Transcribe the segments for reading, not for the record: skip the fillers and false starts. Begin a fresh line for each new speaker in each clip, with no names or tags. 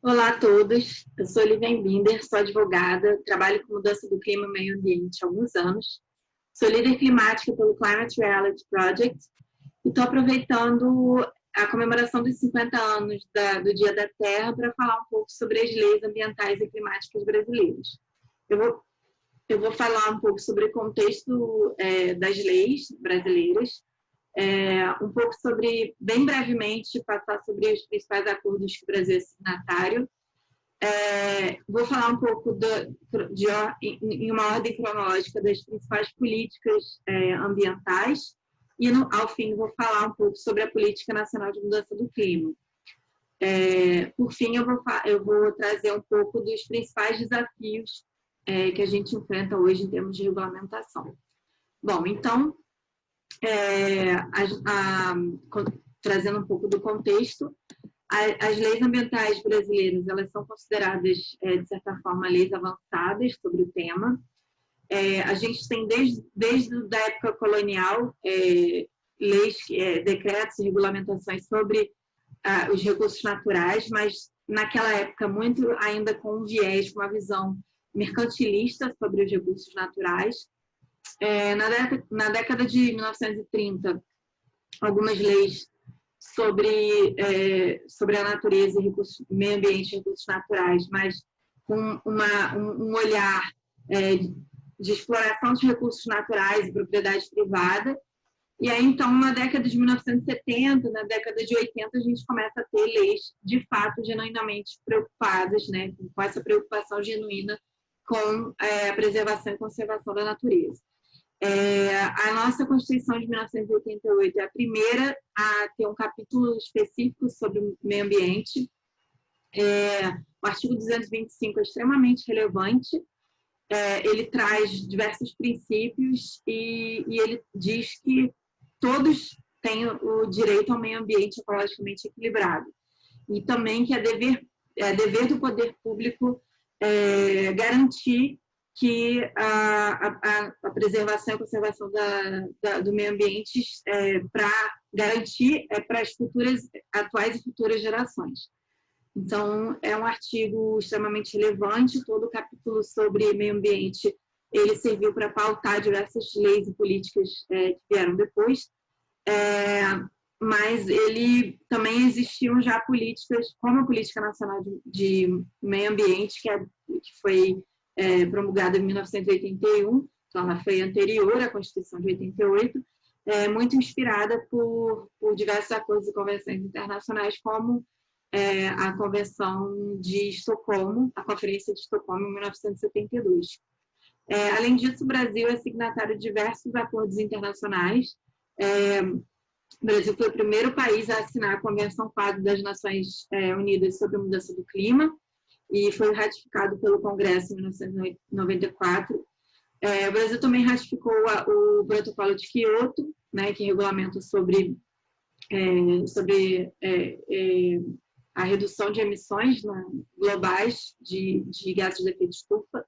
Olá a todos, eu sou Lívia Binder, sou advogada, trabalho com mudança do clima e meio ambiente há alguns anos. Sou líder climática pelo Climate Reality Project e estou aproveitando a comemoração dos 50 anos do Dia da Terra para falar um pouco sobre as leis ambientais e climáticas brasileiras. Eu vou falar um pouco sobre o contexto das leis brasileiras, um pouco sobre, bem brevemente, passar sobre os principais acordos que o Brasil é signatário. Vou falar um pouco em uma ordem cronológica das principais políticas ambientais e, ao fim, vou falar um pouco sobre a Política Nacional de Mudança do Clima. Por fim, eu vou trazer um pouco dos principais desafios que a gente enfrenta hoje em termos de regulamentação. Bom, então, trazendo um pouco do contexto, as leis ambientais brasileiras, elas são consideradas, de certa forma, leis avançadas sobre o tema. A gente tem, desde a época colonial, leis, decretos e regulamentações sobre os recursos naturais, mas naquela época muito ainda com um viés, com uma visão mercantilista sobre os recursos naturais. Na década de 1930, algumas leis sobre a natureza e meio ambiente e recursos naturais, mas com um olhar de exploração de recursos naturais e propriedade privada. E aí, então, na década de 1970, na década de 80, a gente começa a ter leis, de fato, genuinamente preocupadas, né, com essa preocupação genuína com a preservação e conservação da natureza. A nossa Constituição de 1988 é a primeira a ter um capítulo específico sobre o meio ambiente. O artigo 225 é extremamente relevante. Ele traz diversos princípios e ele diz que todos têm o direito ao meio ambiente ecologicamente equilibrado. E também que é dever do poder público garantir que a preservação e conservação do meio ambiente para garantir para as atuais e futuras gerações. Então, é um artigo extremamente relevante. Todo o capítulo sobre meio ambiente ele serviu para pautar diversas leis e políticas que vieram depois, mas ele também existiam já políticas, como a Política Nacional de Meio Ambiente, que foi promulgada em 1981, então ela foi anterior à Constituição de 88, muito inspirada por diversos acordos e convenções internacionais, como a Convenção de Estocolmo, a Conferência de Estocolmo, em 1972. Além disso, o Brasil é signatário de diversos acordos internacionais. O Brasil foi o primeiro país a assinar a Convenção Quadro das Nações Unidas sobre a Mudança do Clima, e foi ratificado pelo Congresso em 1994. O Brasil também ratificou o Protocolo de Quioto, né, que regulamenta sobre a redução de emissões globais de gases de efeito estufa,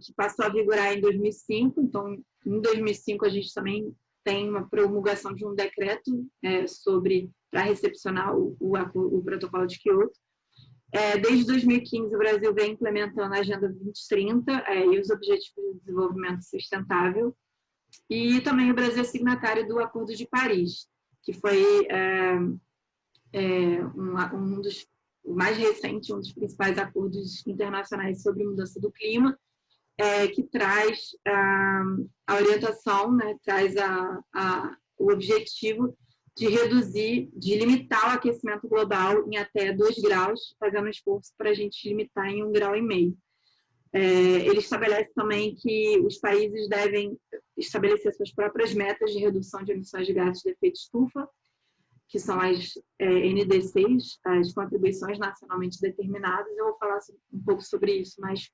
que passou a vigorar em 2005. Então, em 2005, a gente também tem uma promulgação de um decreto para recepcionar o Protocolo de Quioto. Desde 2015, o Brasil vem implementando a Agenda 2030 e os Objetivos de Desenvolvimento Sustentável. E também o Brasil é signatário do Acordo de Paris, que foi um dos mais recentes, um dos principais acordos internacionais sobre mudança do clima, que traz a orientação, né, traz o objetivo de limitar o aquecimento global em até 2 graus, fazendo um esforço para a gente limitar em 1,5 graus. Ele estabelece também que os países devem estabelecer suas próprias metas de redução de emissões de gases de efeito estufa, que são as NDCs, as contribuições nacionalmente determinadas. Eu vou falar um pouco sobre isso mais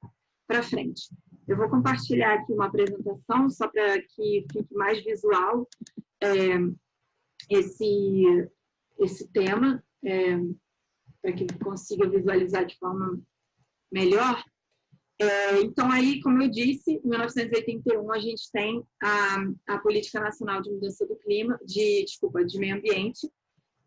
para frente. Eu vou compartilhar aqui uma apresentação, só para que fique mais visual esse tema, para que consiga visualizar de forma melhor. Então, aí, como eu disse, em 1981, a gente tem a Política Nacional de Mudança do Clima, de meio ambiente,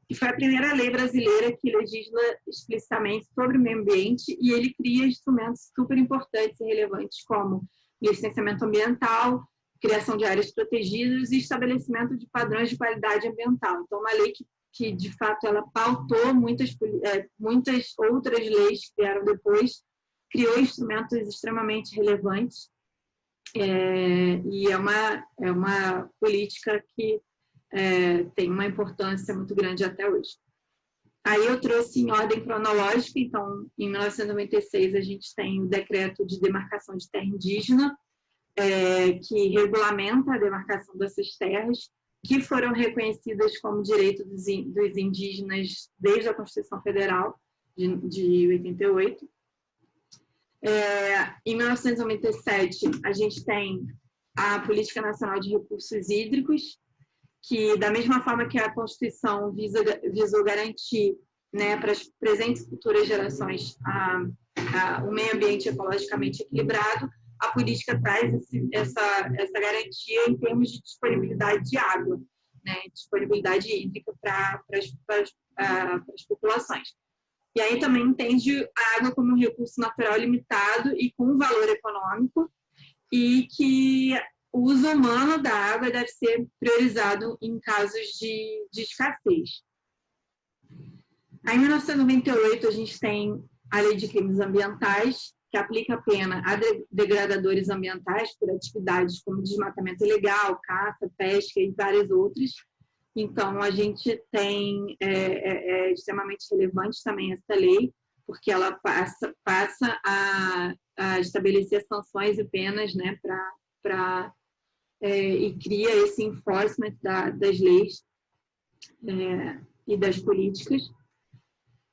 que foi a primeira lei brasileira que legisla explicitamente sobre o meio ambiente, e ele cria instrumentos super importantes e relevantes como licenciamento ambiental, criação de áreas protegidas e estabelecimento de padrões de qualidade ambiental. Então, uma lei que de fato, ela pautou muitas outras leis que vieram depois, criou instrumentos extremamente relevantes, e é uma política que tem uma importância muito grande até hoje. Aí eu trouxe em ordem cronológica, então, em 1996, a gente tem o decreto de demarcação de terra indígena, que regulamenta a demarcação dessas terras, que foram reconhecidas como direito dos indígenas desde a Constituição Federal de 88. Em 1997, a gente tem a Política Nacional de Recursos Hídricos, que, da mesma forma que a Constituição visou garantir, né, para as presentes e futuras gerações o meio ambiente ecologicamente equilibrado, a política traz essa garantia em termos de disponibilidade de água, né, disponibilidade hídrica para as populações. E aí também entende a água como um recurso natural limitado e com valor econômico, e que o uso humano da água deve ser priorizado em casos de escassez. Aí, em 1998, a gente tem a Lei de Crimes Ambientais, que aplica a pena a degradadores ambientais por atividades como desmatamento ilegal, caça, pesca e várias outras. Então, a gente tem, é extremamente relevante também essa lei, porque ela passa a estabelecer sanções e penas, né, e cria esse enforcement das leis e das políticas.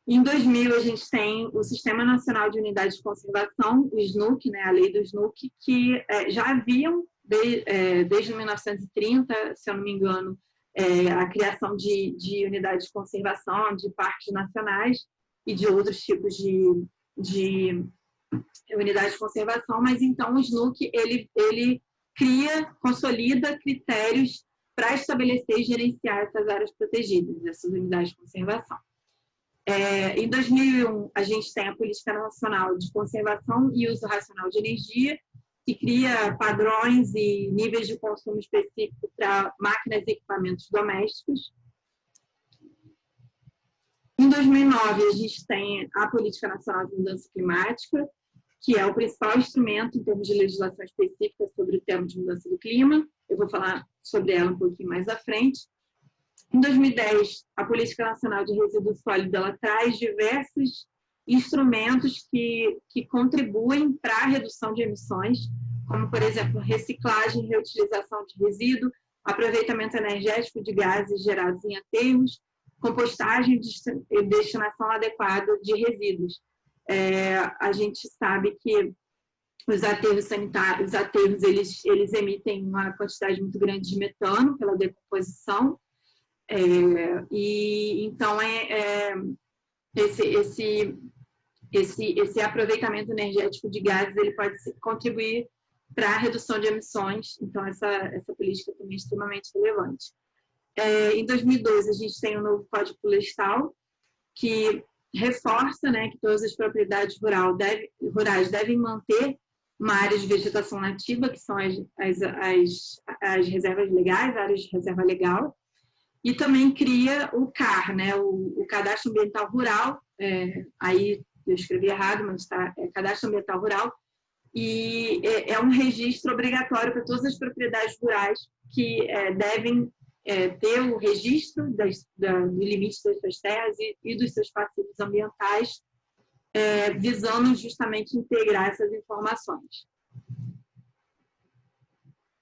Em 2000, a gente tem o Sistema Nacional de Unidades de Conservação, o SNUC, né, a lei do SNUC, que já haviam, desde 1930, se eu não me engano, a criação de unidades de conservação, de parques nacionais e de outros tipos de unidades de conservação, mas então o SNUC, ele cria, consolida critérios para estabelecer e gerenciar essas áreas protegidas, essas unidades de conservação. Em 2001, a gente tem a Política Nacional de Conservação e Uso Racional de Energia, que cria padrões e níveis de consumo específicos para máquinas e equipamentos domésticos. Em 2009, a gente tem a Política Nacional de Mudança Climática, que é o principal instrumento em termos de legislação específica sobre o tema de mudança do clima. Eu vou falar sobre ela um pouquinho mais à frente. Em 2010, a Política Nacional de Resíduos Sólidos, ela traz diversos instrumentos que contribuem para a redução de emissões, como, por exemplo, reciclagem e reutilização de resíduo, aproveitamento energético de gases gerados em aterros, compostagem e destinação adequada de resíduos. A gente sabe que os aterros sanitários, eles emitem uma quantidade muito grande de metano pela decomposição, e então esse aproveitamento energético de gases, ele pode contribuir para a redução de emissões. Então essa política também é extremamente relevante. Em 2012, a gente tem o novo Código Florestal, que reforça, né, que todas as propriedades rurais devem manter uma área de vegetação nativa, que são as reservas legais, áreas de reserva legal, e também cria o CAR, né, o Cadastro Ambiental Rural, aí eu escrevi errado, mas Cadastro Ambiental Rural, e é um registro obrigatório para todas as propriedades rurais que devem ter o registro do limite das suas terras e dos seus passivos ambientais, visando justamente integrar essas informações.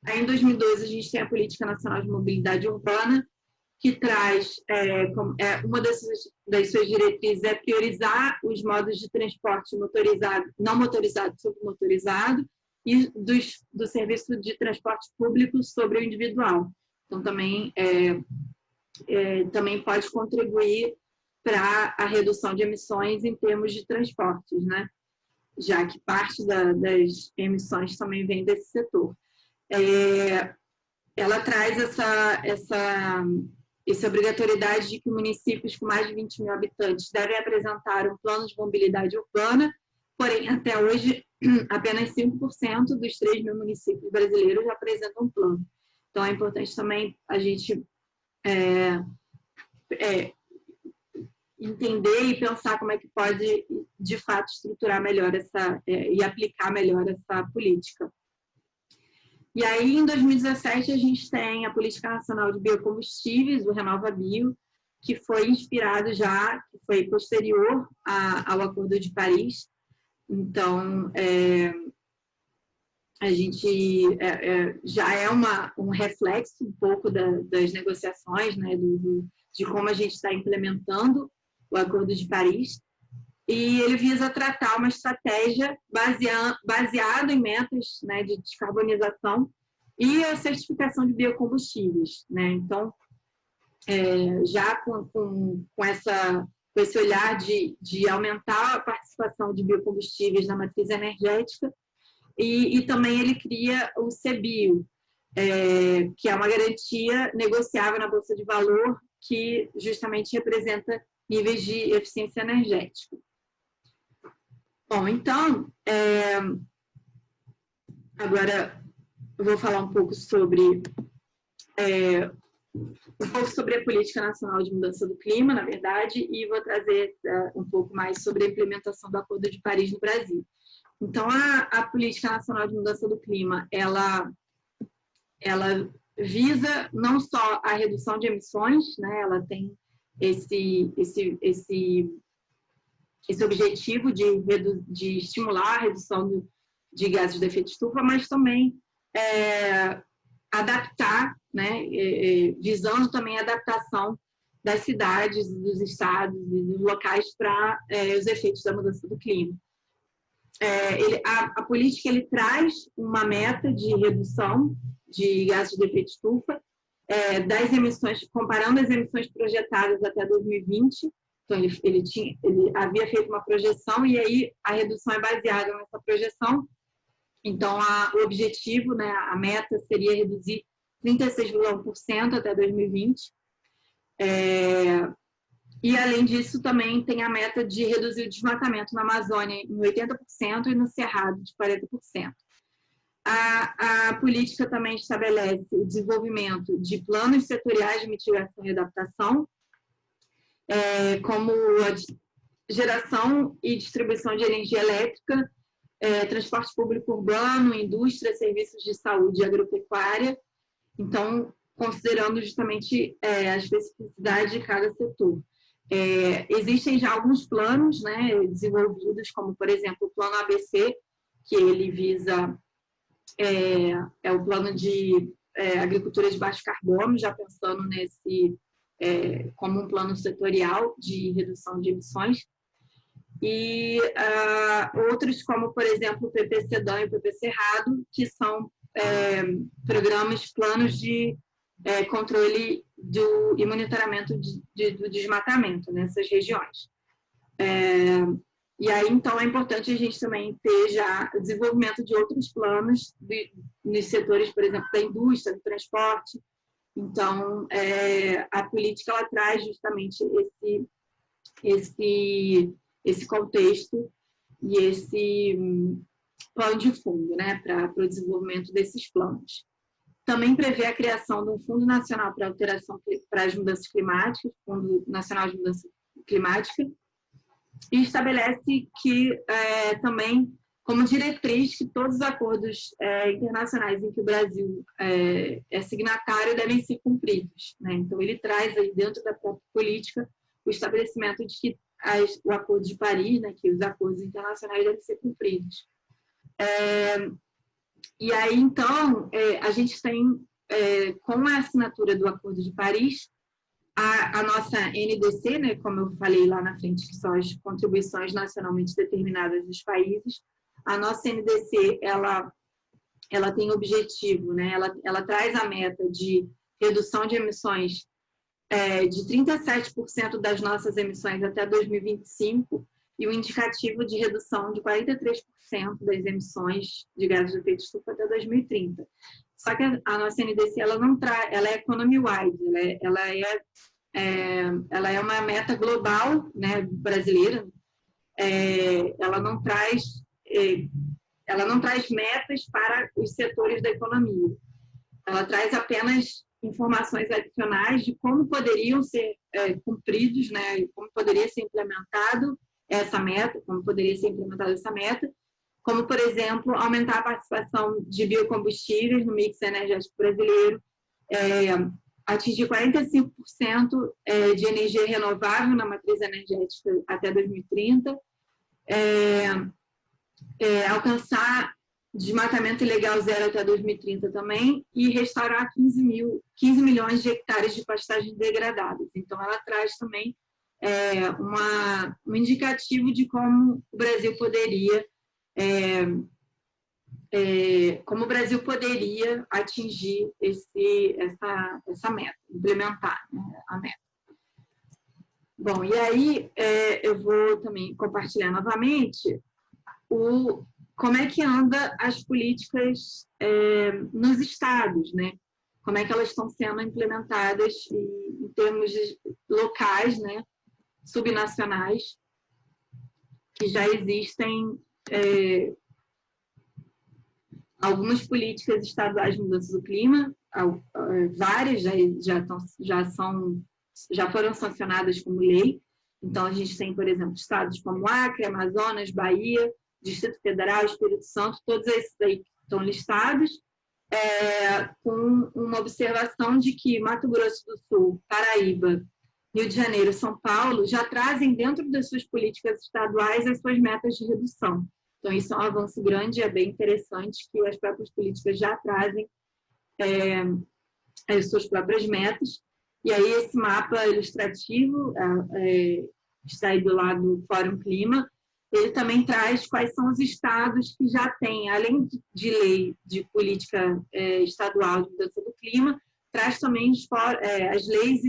Aí, em 2012, a gente tem a Política Nacional de Mobilidade Urbana, que traz, uma das suas diretrizes é priorizar os modos de transporte motorizado, não motorizado sobre motorizado, e do serviço de transporte público sobre o individual. Então, também pode contribuir para a redução de emissões em termos de transportes, né? Já que parte das emissões também vem desse setor. Ela traz essa obrigatoriedade de que municípios com mais de 20 mil habitantes devem apresentar um plano de mobilidade urbana, porém, até hoje, apenas 5% dos 3 mil municípios brasileiros apresentam um plano. Então, é importante também a gente entender e pensar como é que pode, de fato, estruturar melhor e aplicar melhor essa política. E aí, em 2017, a gente tem a Política Nacional de Biocombustíveis, o RenovaBio, que foi inspirado que foi posterior ao Acordo de Paris. Então, a gente já é um reflexo um pouco das negociações, né, de como a gente está implementando o Acordo de Paris. E ele visa tratar uma estratégia baseada em metas, né, de descarbonização e a certificação de biocombustíveis, né? Então, já com esse olhar de aumentar a participação de biocombustíveis na matriz energética, e também ele cria o CBio, que é uma garantia negociável na Bolsa de Valor, que justamente representa níveis de eficiência energética. Bom, então, agora eu vou falar um pouco sobre a Política Nacional de Mudança do Clima, na verdade, e vou trazer um pouco mais sobre a implementação do Acordo de Paris no Brasil. Então, a Política Nacional de Mudança do Clima, ela visa não só a redução de emissões, né, ela tem esse objetivo de estimular a redução de gases de efeito estufa, mas também adaptar, né, visando também a adaptação das cidades, dos estados e dos locais para os efeitos da mudança do clima. A política ele traz uma meta de redução de gases de efeito estufa das emissões, comparando as emissões projetadas até 2020. Então, ele havia feito uma projeção e aí a redução é baseada nessa projeção. Então, o objetivo, né, a meta seria reduzir 36,1% até 2020. E, além disso, também tem a meta de reduzir o desmatamento na Amazônia em 80% e no Cerrado de 40%. A política também estabelece o desenvolvimento de planos setoriais de mitigação e adaptação, como a geração e distribuição de energia elétrica, transporte público urbano, indústria, serviços de saúde e agropecuária. Então, considerando justamente a especificidade de cada setor. Existem já alguns planos, né, desenvolvidos, como, por exemplo, o Plano ABC, que ele visa o plano de agricultura de baixo carbono, já pensando como um plano setorial de redução de emissões. E outros, como, por exemplo, o PPCDAN e o PP Cerrado, que são planos de controle e monitoramento do desmatamento nessas regiões. E aí, então, é importante a gente também ter já o desenvolvimento de outros planos nos setores, por exemplo, da indústria, do transporte. Então, a política ela traz justamente esse contexto e esse plano de fundo, né, para o desenvolvimento desses planos. Também prevê a criação de um Fundo Nacional para as Mudanças Climáticas, Fundo Nacional de Mudança Climática, e estabelece que também, como diretriz, que todos os acordos internacionais em que o Brasil é signatário devem ser cumpridos, né? Então, ele traz aí dentro da própria política o estabelecimento de que o Acordo de Paris, né, que os acordos internacionais devem ser cumpridos. E aí, então, a gente tem, com a assinatura do Acordo de Paris, a nossa NDC, né, como eu falei lá na frente, que são as contribuições nacionalmente determinadas dos países, a nossa NDC, ela tem objetivo, né, ela traz a meta de redução de emissões de 37% das nossas emissões até 2025 e o indicativo de redução de 43% das emissões de gases de efeito estufa até 2030. Só que a nossa NDC, ela não traz, ela é economy-wide, ela é uma meta global, né, brasileira. Ela não traz metas para os setores da economia. Ela traz apenas informações adicionais de como poderiam ser cumpridos, né, como poderia ser implementado essa meta, como, por exemplo, aumentar a participação de biocombustíveis no mix energético brasileiro, atingir 45% de energia renovável na matriz energética até 2030, alcançar desmatamento ilegal zero até 2030 também, e restaurar 15 milhões de hectares de pastagens degradadas. Então, ela traz também um indicativo de como o Brasil poderia atingir essa meta, implementar, né, a meta. Bom, e aí eu vou também compartilhar novamente como é que anda as políticas nos estados, né? Como é que elas estão sendo implementadas em termos locais, né, subnacionais, que já existem algumas políticas estaduais de mudança do clima, várias já foram sancionadas como lei. Então, a gente tem, por exemplo, estados como Acre, Amazonas, Bahia, Distrito Federal, Espírito Santo, todos esses aí que estão listados, com uma observação de que Mato Grosso do Sul, Paraíba, Rio de Janeiro, São Paulo, já trazem dentro das suas políticas estaduais as suas metas de redução. Então, isso é um avanço grande, é bem interessante que as próprias políticas já trazem as suas próprias metas. E aí, esse mapa ilustrativo está aí do lado do Fórum Clima. Ele também traz quais são os estados que já têm, além de lei de política estadual de mudança do clima, traz também as leis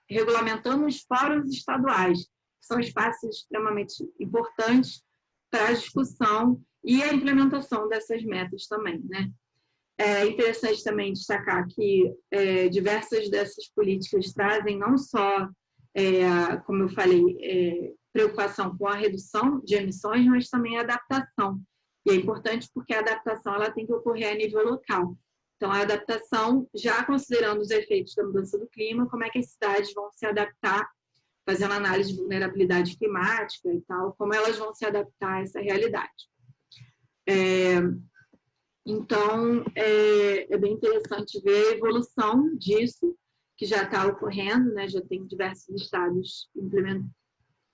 regulamentando os fóruns estaduais, que são espaços extremamente importantes para a discussão e a implementação dessas metas também, né? É interessante também destacar que diversas dessas políticas trazem não só, como eu falei, preocupação com a redução de emissões, mas também a adaptação. E é importante porque a adaptação ela tem que ocorrer a nível local. Então, a adaptação, já considerando os efeitos da mudança do clima, como é que as cidades vão se adaptar, fazendo análise de vulnerabilidade climática e tal, como elas vão se adaptar a essa realidade. Então, é bem interessante ver a evolução disso, que já está ocorrendo, né? Já tem diversos estados implementando,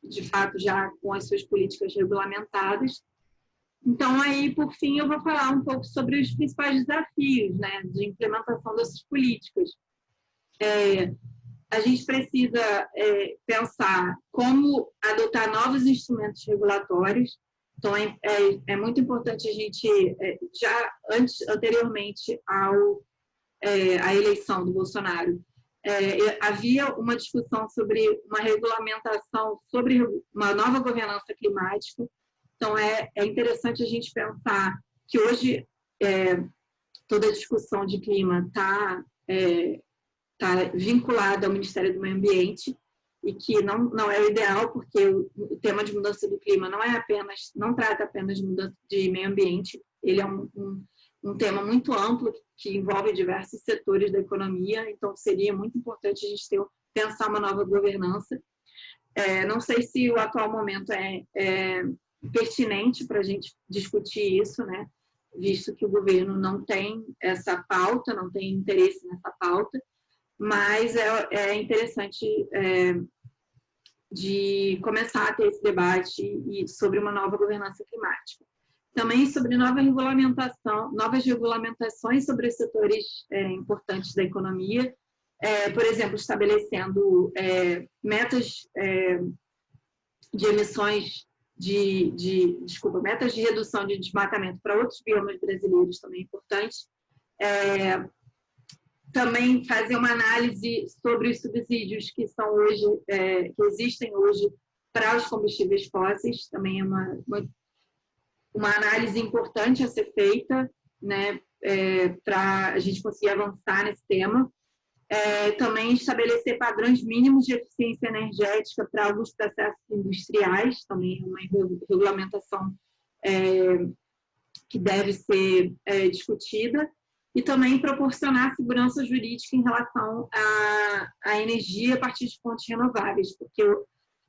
de fato, já com as suas políticas regulamentadas. Então, aí, por fim, eu vou falar um pouco sobre os principais desafios, né, de implementação dessas políticas. A gente precisa pensar como adotar novos instrumentos regulatórios. Então, é muito importante a gente, anteriormente à eleição do Bolsonaro, havia uma discussão sobre uma regulamentação, sobre uma nova governança climática. Então, é interessante a gente pensar que hoje toda a discussão de clima está vinculada ao Ministério do Meio Ambiente, e que não é o ideal, porque o tema de mudança do clima não trata apenas de mudança de meio ambiente, ele é um tema muito amplo que envolve diversos setores da economia, então seria muito importante a gente pensar uma nova governança. Não sei se o atual momento é pertinente para a gente discutir isso, né? Visto que o governo não tem essa pauta, não tem interesse nessa pauta, mas é interessante de começar a ter esse debate sobre uma nova governança climática. Também sobre novas regulamentações sobre os setores importantes da economia, por exemplo, estabelecendo metas de emissões metas de redução de desmatamento para outros biomas brasileiros também é importante. Também fazer uma análise sobre os subsídios que existem hoje para os combustíveis fósseis, também é uma análise importante a ser feita, né, para a gente conseguir avançar nesse tema. Também estabelecer padrões mínimos de eficiência energética para alguns processos industriais, também uma regulamentação que deve ser discutida, e também proporcionar segurança jurídica em relação à energia a partir de fontes renováveis, porque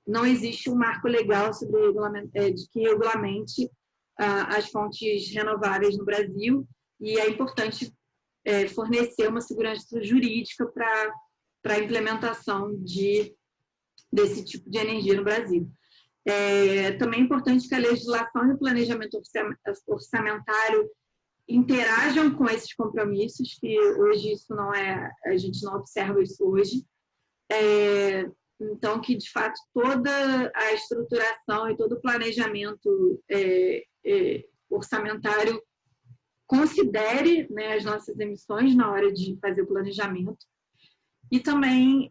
não existe um marco legal de que regulamente as fontes renováveis no Brasil, e é importante fornecer uma segurança jurídica para a implementação desse tipo de energia no Brasil. Também é importante que a legislação e o planejamento orçamentário interajam com esses compromissos, que hoje isso não a gente não observa isso hoje. Então, que, de fato, toda a estruturação e todo o planejamento orçamentário considere, né, as nossas emissões na hora de fazer o planejamento. E também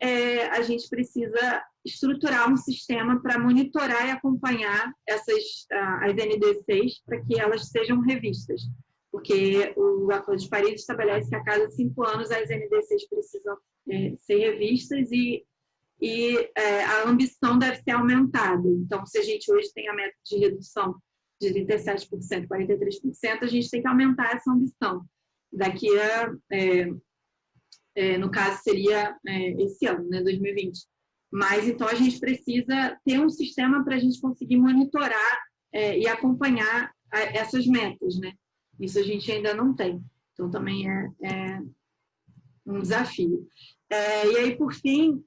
a gente precisa estruturar um sistema para monitorar e acompanhar as NDCs para que elas sejam revistas, porque o Acordo de Paris estabelece que a cada 5 anos as NDCs precisam ser revistas e a ambição deve ser aumentada. Então, se a gente hoje tem a meta de redução de 37%, 43%, a gente tem que aumentar essa ambição. Daqui no caso, seria esse ano, né, 2020. Mas, então, a gente precisa ter um sistema para a gente conseguir monitorar e acompanhar essas metas, né? Isso a gente ainda não tem. Então, também é um desafio. E aí, por fim,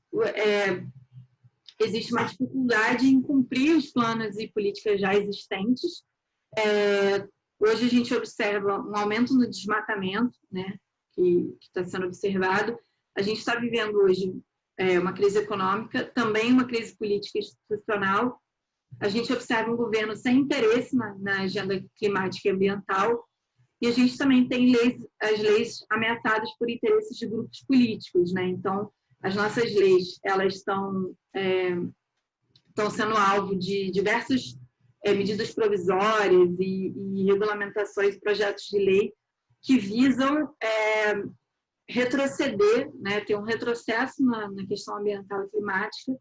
existe uma dificuldade em cumprir os planos e políticas já existentes. Hoje a gente observa um aumento no desmatamento, né, que está sendo observado. A gente está vivendo hoje uma crise econômica, também uma crise política e institucional. A gente observa um governo sem interesse na agenda climática e ambiental, e a gente também tem as leis ameaçadas por interesses de grupos políticos, né? Então, as nossas leis, elas estão sendo alvo de diversas medidas provisórias e regulamentações e projetos de lei que visam retroceder, né, ter um retrocesso na questão ambiental e climática.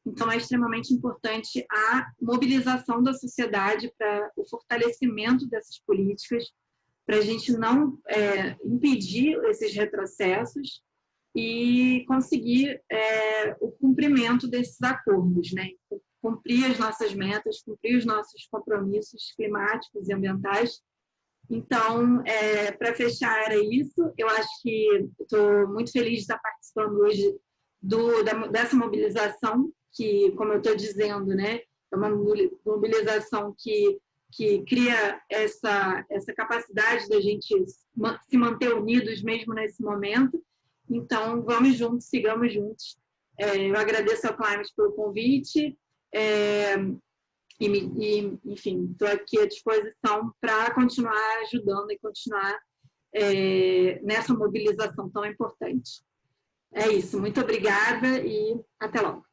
Então, é extremamente importante a mobilização da sociedade para o fortalecimento dessas políticas, para a gente não impedir esses retrocessos e conseguir o cumprimento desses acordos, né? Cumprir as nossas metas, cumprir os nossos compromissos climáticos e ambientais. Então, para fechar, era isso. Eu acho que estou muito feliz de estar participando hoje dessa mobilização, que, como eu estou dizendo, né, é uma mobilização que cria essa capacidade da gente se manter unidos mesmo nesse momento. Então, vamos juntos, sigamos juntos. Eu agradeço ao Climate pelo convite. Enfim, estou aqui à disposição para continuar ajudando e continuar nessa mobilização tão importante. É isso, muito obrigada e até logo.